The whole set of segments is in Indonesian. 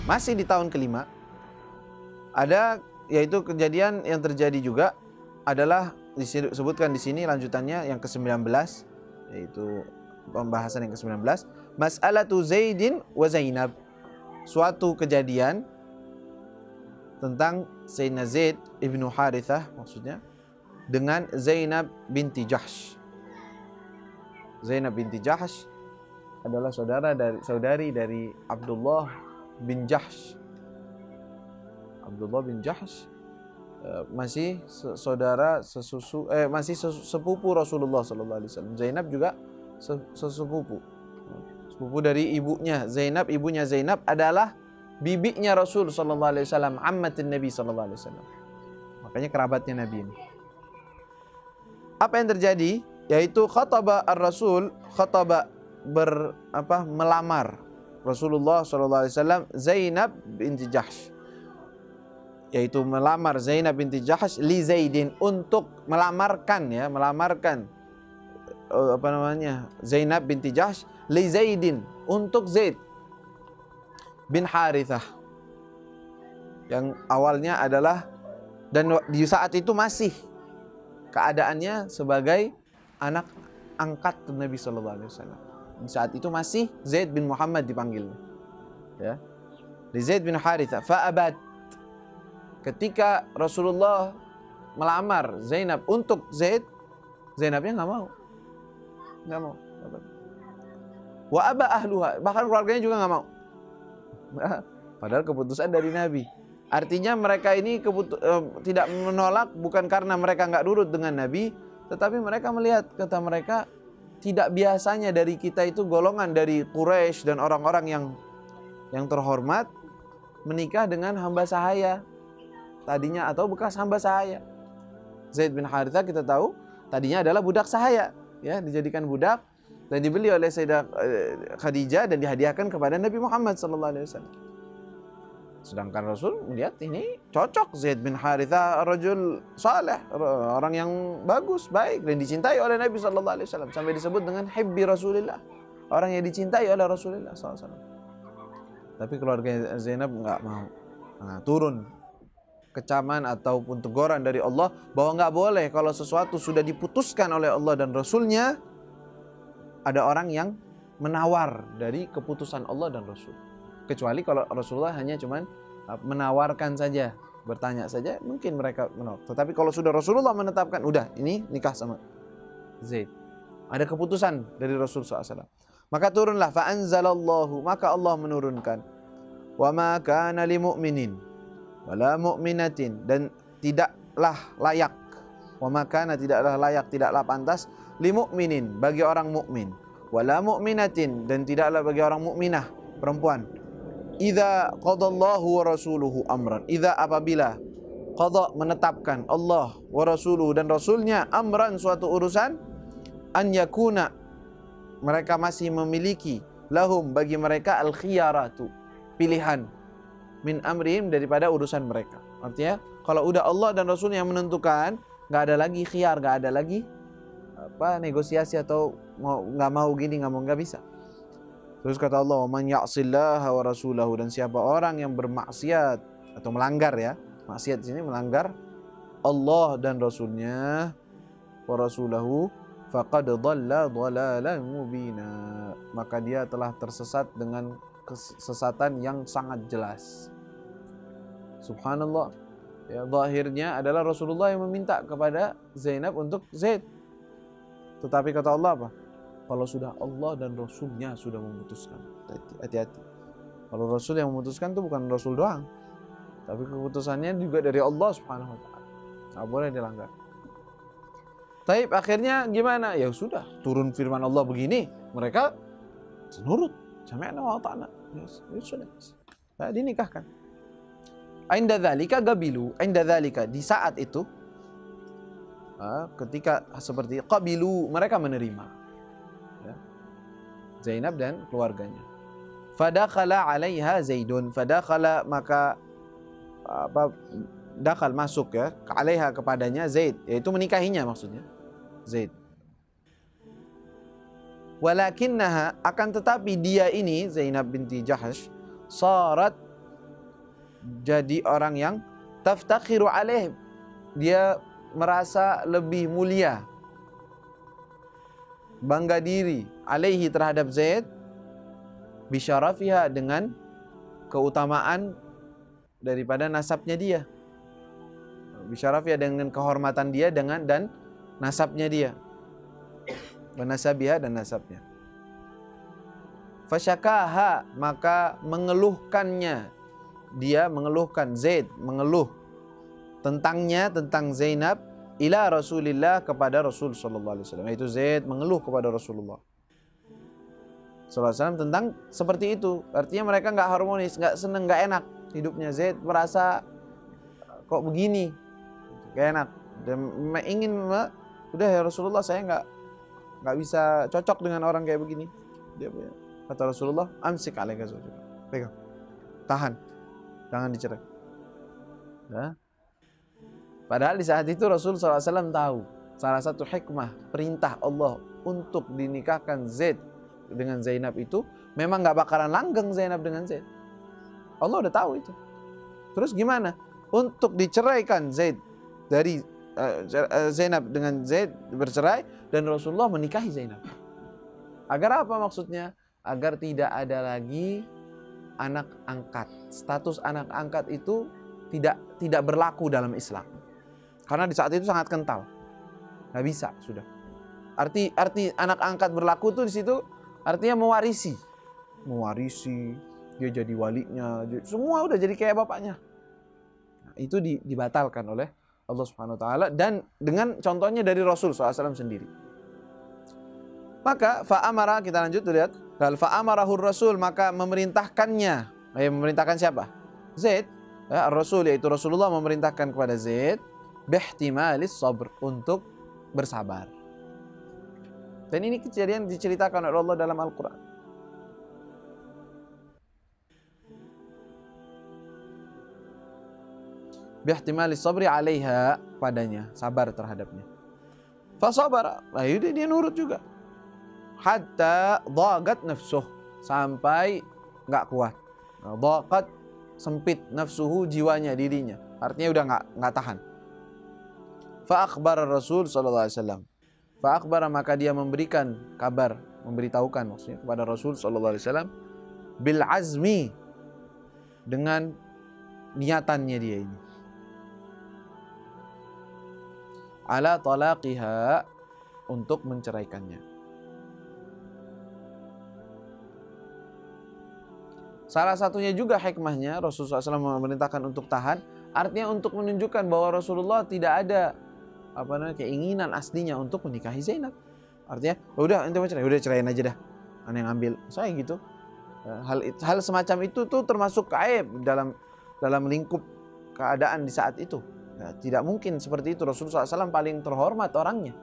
Masih di tahun kelima ada, yaitu kejadian yang terjadi juga adalah disebutkan di sini lanjutannya yang ke-19, yaitu pembahasan yang ke-19, mas'alatu Zaidin wa Zainab. Suatu kejadian tentang Sayyidina Zaid ibnu Harithah maksudnya dengan Zainab binti Jahsh. Zainab binti Jahsh adalah saudari dari Abdullah bin Jahsh. Abdullah bin Jahsh masih saudara masih sepupu Rasulullah sallallahu alaihi wasallam. Zainab juga sepupu dari ibunya. Ibunya Zainab adalah bibinya Rasul sallallahu alaihi wasallam, ammatin Nabi sallallahu alaihi wasallam. Makanya kerabatnya Nabi ini. Apa yang terjadi? Yaitu ar-Rasul melamar Rasulullah sallallahu alaihi wasallam Zainab binti Jahsh. Yaitu melamar Zainab binti Jahsh li Zaidin, untuk melamarkan Zainab binti Jahsh li Zaidin, untuk Zaid bin Harithah, yang awalnya adalah, dan di saat itu masih keadaannya sebagai anak angkat Nabi sallallahu alaihi wasallam. Di saat itu masih Zaid bin Muhammad dipanggil, ya, li Zaid bin Harithah. Fa'abat, ketika Rasulullah melamar Zainab untuk Zaid, Zainabnya nggak mau. Wa aba ahluha, bahkan keluarganya juga nggak mau. Padahal keputusan dari Nabi. Artinya mereka ini tidak menolak bukan karena mereka nggak nurut dengan Nabi, tetapi mereka melihat, kata mereka, tidak biasanya dari kita itu golongan dari Quraisy dan orang-orang yang terhormat menikah dengan hamba sahaya tadinya, atau bekas hamba sahaya. Zaid bin Harithah kita tahu tadinya adalah budak sahaya, ya, dijadikan budak dan dibeli oleh Sayyidah Khadijah dan dihadiahkan kepada Nabi Muhammad SAW. Sedangkan Rasul melihat ini cocok, Zaid bin Harithah rajul saleh, orang yang bagus, baik, dan dicintai oleh Nabi SAW, sampai disebut dengan hibbi Rasulillah, orang yang dicintai oleh Rasulullah SAW. Tapi keluarga Zainab nggak mau. Turun kecaman ataupun teguran dari Allah bahwa nggak boleh kalau sesuatu sudah diputuskan oleh Allah dan Rasulnya, ada orang yang menawar dari keputusan Allah dan Rasul. Kecuali kalau Rasulullah hanya cuman menawarkan saja, bertanya saja, mungkin mereka menolak. Tetapi kalau sudah Rasulullah menetapkan, udah ini nikah sama Zaid, ada keputusan dari Rasul SAW, maka turunlah fa'anzalallahu, maka Allah menurunkan, wa ma kana li mu'minin wala mu'minatin, dan tidaklah layak, wa makana tidaklah layak, tidaklah pantas, li mu'minin bagi orang mukmin, wala mu'minatin, dan tidaklah bagi orang mukminah perempuan, idza qadallahu wa rasuluhu amran, idza apabila qada menetapkan Allah wa rasuluhu dan rasulnya, amran suatu urusan, an yakuna mereka masih memiliki, lahum bagi mereka, al khiyaratu pilihan, min amrihim daripada urusan mereka. Artinya kalau udah Allah dan Rasul yang menentukan, nggak ada lagi khiyar, nggak ada lagi negosiasi atau nggak mau gini, nggak bisa. Terus kata Allah, man ya'sillaha wa rasulahu, dan siapa orang yang bermaksiat atau melanggar, ya, maksiat di sini melanggar Allah dan Rasulnya, wa rasulahu, faqad dhalla dhalalan mubina, maka dia telah tersesat dengan kesesatan yang sangat jelas. Subhanallah, ya, zahirnya adalah Rasulullah yang meminta kepada Zainab untuk Zaid, tetapi kata Allah apa? Kalau sudah Allah dan Rasulnya sudah memutuskan, hati-hati. Kalau Rasul yang memutuskan itu bukan Rasul doang, tapi keputusannya juga dari Allah Subhanahu wa ta'ala, nggak boleh dilanggar. Taib, akhirnya gimana? Ya sudah, turun firman Allah begini, mereka nurut, sami'na wa ata'na, ya sudah, dinikahkan. Inda dzalika gabilu, inda dzalika, di saat itu, ketika seperti qabilu, mereka menerima, ya, Zainab dan keluarganya. Fadakhala 'alaiha Zaidun, fadakhala, maka dakal masuk, ya, 'alaiha kepadanya Zaid, yaitu menikahinya maksudnya Zaid. Walakinnaha, akan tetapi dia ini Zainab binti Jahsh, sarat jadi orang yang taftakhiru alaih, dia merasa lebih mulia, bangga diri, alaihi terhadap Zaid, bisyarafiha dengan keutamaan daripada nasabnya dia, bisyarafiha dengan kehormatan dia dan nasabnya dia, banasabiha dan nasabnya. Fasyakaha, maka mengeluhkannya, dia mengeluhkan, Zaid mengeluh tentangnya, tentang Zainab, ila Rasulillah, kepada Rasul sallallahu alaihi wasallam. Yaitu Zaid mengeluh kepada Rasulullah sallallahu alaihi wasallam tentang seperti itu. Artinya mereka nggak harmonis, nggak seneng, nggak enak hidupnya. Zaid merasa kok begini, nggak enak, dan ingin, udah ya Rasulullah, saya nggak bisa cocok dengan orang kayak begini. Dia kata Rasulullah, amsik alaika zawjaka, pegang, tahan, jangan dicerai. Nah, padahal di saat itu Rasul SAW tahu salah satu hikmah perintah Allah untuk dinikahkan Zaid dengan Zainab itu memang nggak bakalan langgeng Zainab dengan Zaid. Allah udah tahu itu. Terus gimana? Untuk diceraikan Zaid dari Zainab dengan Zaid, bercerai, dan Rasulullah menikahi Zainab. Agar apa maksudnya? Agar tidak ada lagi anak angkat. Status anak angkat itu tidak berlaku dalam Islam. Karena di saat itu sangat kental. Nggak bisa sudah. Arti anak angkat berlaku tuh di situ artinya mewarisi. Mewarisi, dia jadi walinya, semua udah jadi kayak bapaknya. Nah, itu dibatalkan oleh Allah Subhanahu wa taala, dan dengan contohnya dari Rasul SAW sendiri. Maka fa'amara, kita lanjut lihat. Fa'amarahur Rasul, maka memerintahkannya. Memerintahkan siapa? Zaid. Ya, Rasul, yaitu Rasulullah memerintahkan kepada Zaid bihtimalis sabr, untuk bersabar. Dan ini kejadian diceritakan oleh Allah dalam Al-Quran. Bihtimalis sabri alaiha, padanya, sabar terhadapnya. Fasabara, ayo dia nurut juga. Hatta dhagat nafsuh, sampai nggak kuat. Dhaqat, sempit, nafsuhu, jiwanya, dirinya. Artinya udah nggak tahan. Fa akhbara Rasul sallallahu alaihi wasallam. Fa akhbara, maka dia memberikan kabar, memberitahukan maksudnya kepada Rasul sallallahu alaihi wasallam, bil azmi, dengan niatannya dia ini, ala talaqiha, untuk menceraikannya. Salah satunya juga hikmahnya Rasulullah SAW memerintahkan untuk tahan, artinya untuk menunjukkan bahwa Rasulullah tidak ada keinginan aslinya untuk menikahi Zainab. Artinya, udah ente mau cerai, udah ceraiin aja dah, aneh yang ambil. Saya gitu. Hal semacam itu tuh termasuk aib dalam lingkup keadaan di saat itu. Ya, tidak mungkin seperti itu. Rasulullah SAW paling terhormat orangnya.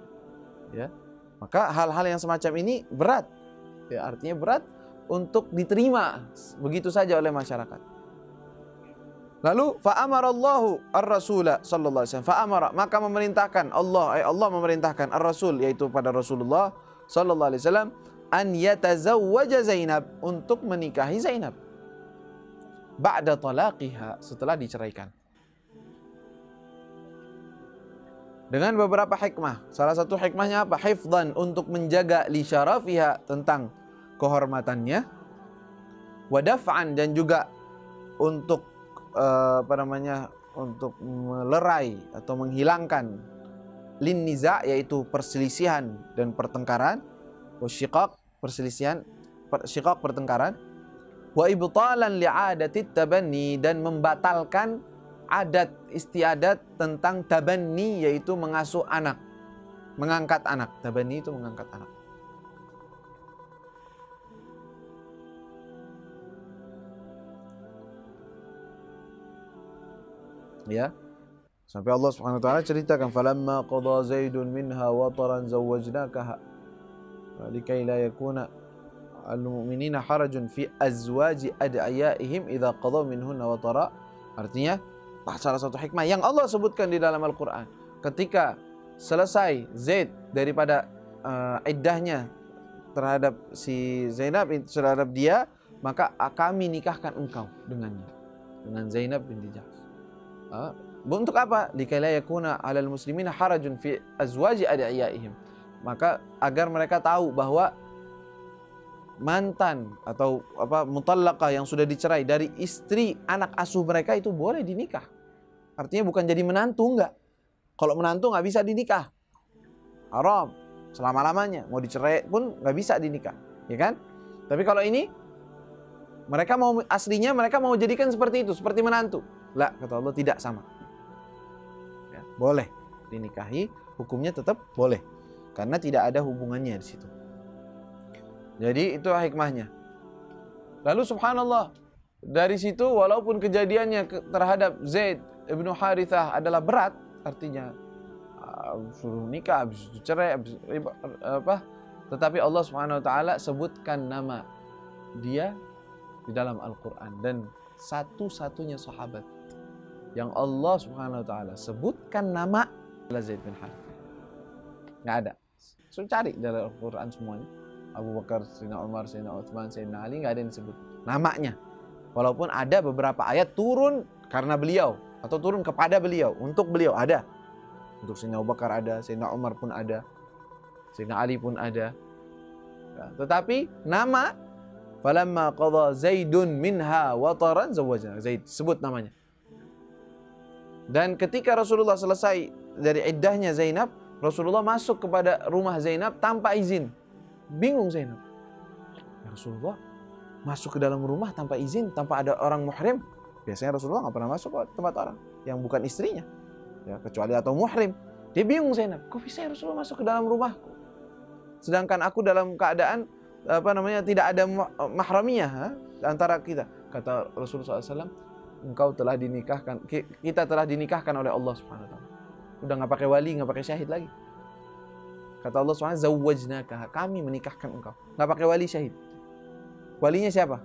Ya, maka hal-hal yang semacam ini berat. Ya, artinya berat untuk diterima begitu saja oleh masyarakat. Lalu fa'amarallahu ar-rasula sallallahu alaihi wasallam, fa'amara, maka memerintahkan Allah memerintahkan ar-rasul, yaitu pada Rasulullah sallallahu alaihi wasallam, an yatazawwaja Zainab, untuk menikahi Zainab, ba'da talaqiha, setelah diceraikan. Dengan beberapa hikmah. Salah satu hikmahnya apa? Hifdhan, untuk menjaga li syarafiha, tentang kehormatannya, wadaf'an, dan juga untuk untuk melerai atau menghilangkan lin niza', yaitu perselisihan dan pertengkaran, wasyiqaq, syiqaq, pertengkaran, wa ibtalan li'adati tabanni, dan membatalkan adat istiadat tentang tabanni, yaitu mengasuh anak, mengangkat anak. Tabanni itu mengangkat anak. Ya, sampai Allah Subhanahu wa taala ceritakan, falamma qada Zaidun minha wataran zawwajnakaha likai la yakuna al-mu'minina harajun fi azwaji ad'iyaihim idza qadaw minhunna watara. Artinya, salah satu hikmah yang Allah sebutkan di dalam Al-Qur'an, ketika selesai Zaid daripada iddahnya terhadap si Zainab, terhadap dia, maka kami nikahkan engkau dengannya. dengan Zainab binti Jahsh. Untuk apa? Likai la yakuna 'alal muslimina harajun fi azwaji adiyaihim. Maka agar mereka tahu bahwa mantan atau mutallaqah yang sudah dicerai dari istri anak asuh mereka itu boleh dinikah. Artinya bukan jadi menantu, enggak. Kalau menantu nggak bisa dinikah, haram selama-lamanya. Mau dicerai pun nggak bisa dinikah, ya kan? Tapi kalau ini mereka mau aslinya mereka mau jadikan seperti itu, seperti menantu. Lah, kata Allah tidak sama. Ya, boleh dinikahi, hukumnya tetap boleh karena tidak ada hubungannya di situ. Jadi itu hikmahnya. Lalu subhanallah, dari situ walaupun kejadiannya terhadap Zaid ibnu Harithah adalah berat, artinya suruh nikah, habis itu cerai, tetapi Allah Subhanahu wa taala sebutkan nama dia di dalam Al-Qur'an, dan satu-satunya sahabat yang Allah Subhanahu wa taala sebutkan nama adalah Zaid bin Harithah. Enggak ada. So, cari dalam Al-Qur'an semuanya. Abu Bakar, Sayyidina Umar, Sayyidina Utsman, Sayyidina Ali, nggak ada yang disebut namanya. Walaupun ada beberapa ayat turun karena beliau atau turun kepada beliau, untuk beliau ada. Untuk Sayyidina Abu Bakar ada, Sayyidina Umar pun ada, Sayyidina Ali pun ada. Nah, tetapi nama falamma qadha Zaidun minha wataran zawwajna, Zaid sebut namanya. Dan ketika Rasulullah selesai dari iddahnya Zainab, Rasulullah masuk kepada rumah Zainab tanpa izin. Bingung Zainab. Ya Rasulullah, masuk ke dalam rumah tanpa izin, tanpa ada orang muhrim. Biasanya Rasulullah nggak pernah masuk ke tempat orang yang bukan istrinya, ya, kecuali atau muhrim. Dia bingung Zainab, kok bisa Rasulullah masuk ke dalam rumahku? Sedangkan aku dalam keadaan tidak ada mahramiyah antara kita. Kata Rasulullah SAW, engkau telah dinikahkan, kita telah dinikahkan oleh Allah Subhanahu Wa Taala. Udah nggak pakai wali, nggak pakai syahid lagi. Kata Allah SWT, zawwajnaka, kami menikahkan engkau. Nggak pakai wali syahid. Walinya siapa?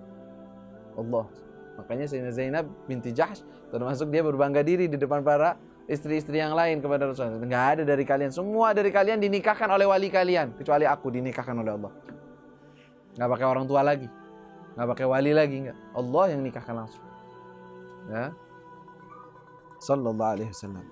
Allah. Makanya Sayyidina Zainab binti Jahsh, termasuk dia berbangga diri di depan para istri-istri yang lain kepada Rasulullah. Nggak ada dari kalian. Semua dari kalian dinikahkan oleh wali kalian. Kecuali aku dinikahkan oleh Allah. Nggak pakai orang tua lagi. Nggak pakai wali lagi. Nggak. Allah yang nikahkan langsung. Ya. Sallallahu alaihi wasallam.